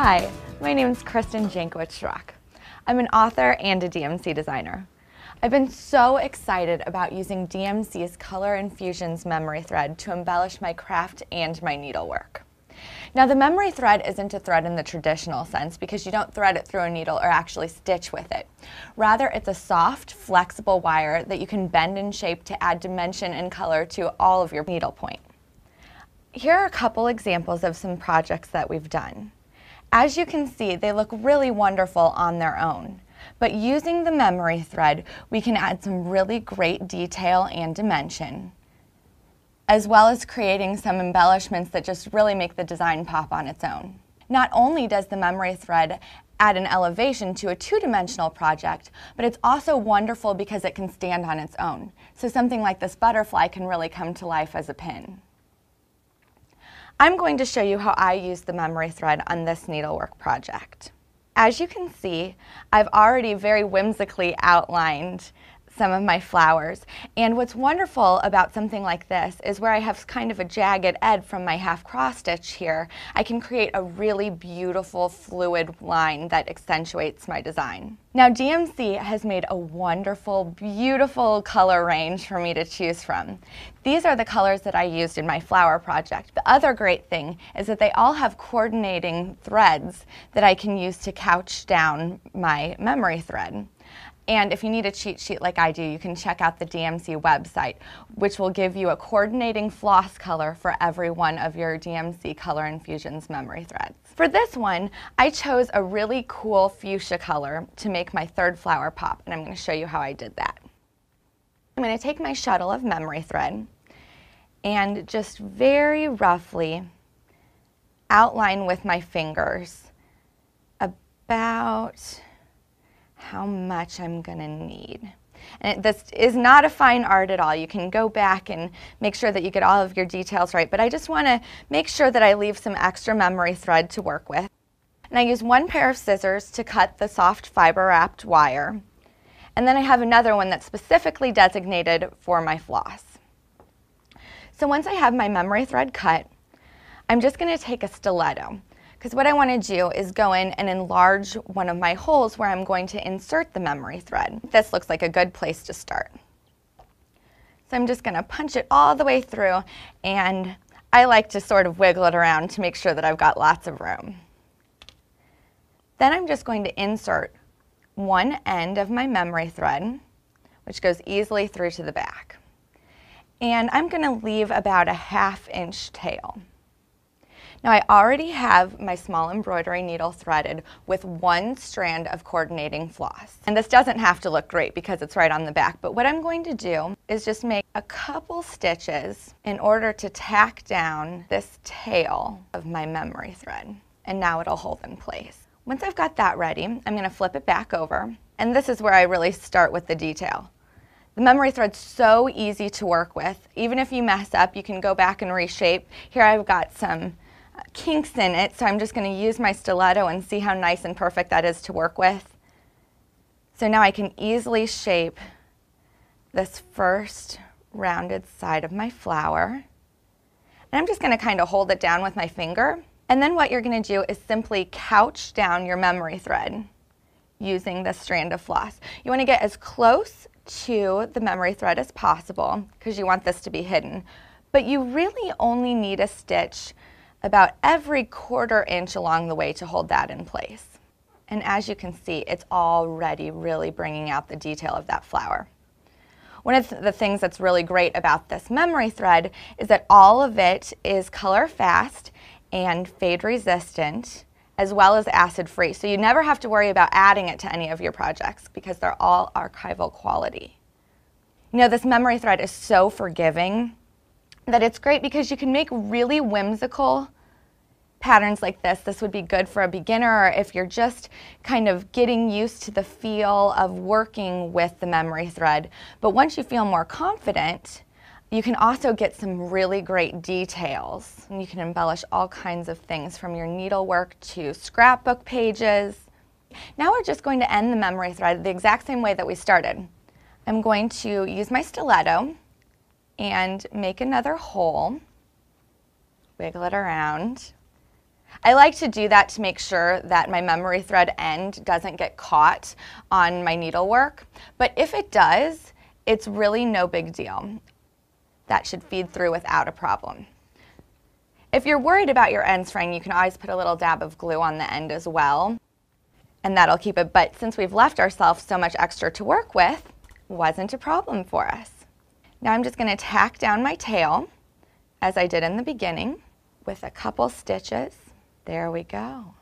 Hi, my name is Kristen Jankowicz-Schrock. I'm an author and a DMC designer. I've been so excited about using DMC's Color Infusions memory thread to embellish my craft and my needlework. Now, the memory thread isn't a thread in the traditional sense because you don't thread it through a needle or actually stitch with it. Rather, it's a soft, flexible wire that you can bend and shape to add dimension and color to all of your needlepoint. Here are a couple examples of some projects that we've done. As you can see, they look really wonderful on their own. But using the memory thread, we can add some really great detail and dimension, as well as creating some embellishments that just really make the design pop on its own. Not only does the memory thread add an elevation to a two-dimensional project, but it's also wonderful because it can stand on its own. So something like this butterfly can really come to life as a pin. I'm going to show you how I use the memory thread on this needlework project. As you can see, I've already very whimsically outlined some of my flowers. And what's wonderful about something like this is where I have kind of a jagged edge from my half cross stitch here, I can create a really beautiful fluid line that accentuates my design. Now, DMC has made a wonderful, beautiful color range for me to choose from. These are the colors that I used in my flower project. The other great thing is that they all have coordinating threads that I can use to couch down my memory thread. And if you need a cheat sheet like I do, you can check out the DMC website, which will give you a coordinating floss color for every one of your DMC Color Infusions memory threads. For this one, I chose a really cool fuchsia color to make my third flower pop, and I'm going to show you how I did that. I'm going to take my shuttle of memory thread and just very roughly outline with my fingers about how much I'm gonna need. And this is not a fine art at all. You can go back and make sure that you get all of your details right, but I just wanna make sure that I leave some extra memory thread to work with. And I use one pair of scissors to cut the soft fiber wrapped wire. And then I have another one that's specifically designated for my floss. So once I have my memory thread cut, I'm just gonna take a stiletto, because what I want to do is go in and enlarge one of my holes where I'm going to insert the memory thread. This looks like a good place to start. So I'm just going to punch it all the way through, and I like to sort of wiggle it around to make sure that I've got lots of room. Then I'm just going to insert one end of my memory thread, which goes easily through to the back. And I'm going to leave about a 1/2 inch tail. Now, I already have my small embroidery needle threaded with one strand of coordinating floss. And this doesn't have to look great because it's right on the back, but what I'm going to do is just make a couple stitches in order to tack down this tail of my memory thread. And now it'll hold in place. Once I've got that ready, I'm going to flip it back over. And this is where I really start with the detail. The memory thread's so easy to work with. Even if you mess up, you can go back and reshape. Here I've got some kinks in it, so I'm just going to use my stiletto and see how nice and perfect that is to work with. So now I can easily shape this first rounded side of my flower. And I'm just going to kind of hold it down with my finger. And then what you're going to do is simply couch down your memory thread using this strand of floss. You want to get as close to the memory thread as possible because you want this to be hidden. But you really only need a stitch about every 1/4 inch along the way to hold that in place. And as you can see, it's already really bringing out the detail of that flower. One of the things that's really great about this memory thread is that all of it is color fast and fade resistant, as well as acid free. So you never have to worry about adding it to any of your projects because they're all archival quality. You know, this memory thread is so forgiving that it's great because you can make really whimsical patterns like this. This would be good for a beginner or if you're just kind of getting used to the feel of working with the memory thread. But once you feel more confident, you can also get some really great details. And you can embellish all kinds of things from your needlework to scrapbook pages. Now we're just going to end the memory thread the exact same way that we started. I'm going to use my stiletto and make another hole, wiggle it around. I like to do that to make sure that my memory thread end doesn't get caught on my needlework, but if it does, it's really no big deal. That should feed through without a problem. If you're worried about your ends fraying, you can always put a little dab of glue on the end as well, and that'll keep it, but since we've left ourselves so much extra to work with, wasn't a problem for us. Now I'm just going to tack down my tail, as I did in the beginning, with a couple stitches. There we go.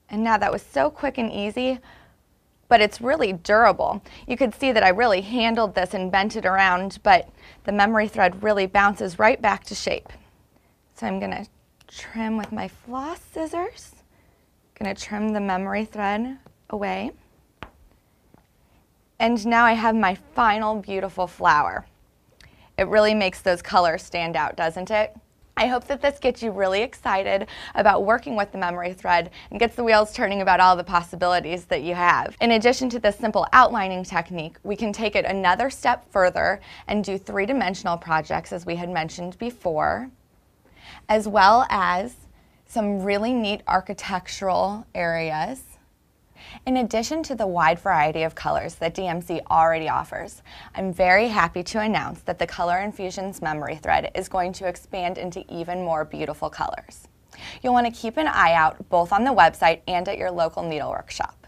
And now that was so quick and easy, but it's really durable. You could see that I really handled this and bent it around, but the memory thread really bounces right back to shape. So I'm going to trim with my floss scissors. Going to trim the memory thread away. And now I have my final beautiful flower. It really makes those colors stand out, doesn't it? I hope that this gets you really excited about working with the memory thread and gets the wheels turning about all the possibilities that you have. In addition to this simple outlining technique, we can take it another step further and do three-dimensional projects, as we had mentioned before, as well as some really neat architectural areas. In addition to the wide variety of colors that DMC already offers, I'm very happy to announce that the Color Infusions memory thread is going to expand into even more beautiful colors. You'll want to keep an eye out both on the website and at your local needlework shop.